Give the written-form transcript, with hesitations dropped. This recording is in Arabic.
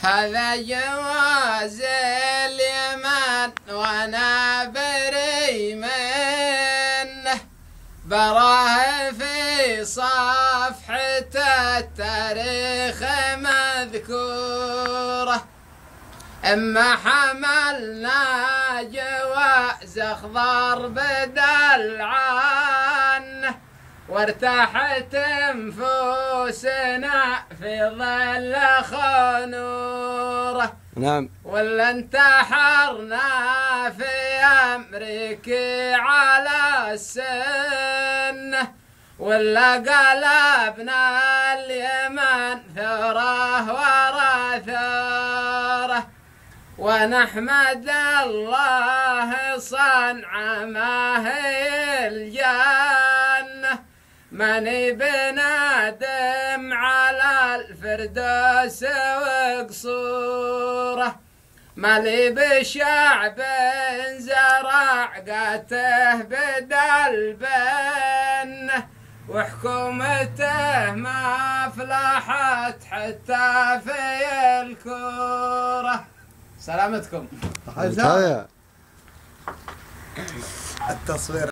هذا جواز اليمن وانا بري منه، براه في صفحة التاريخ مذكورة. اما حملنا جواز اخضر بدل عنه، وارتاحت انفسنا في ظل خنوره. نعم. ولا انتحرنا في امريكا على السنه، ولا قلبنا اليمن ثوره ورا ثوره. ونحمد الله صنع ما هي الجنة، من بنادم على الفردوس وقصوره. مالي بشعب زرع قاته بدل بنه، وحكومته ما فلحت حتى في الكوره. سلامتكم. التصوير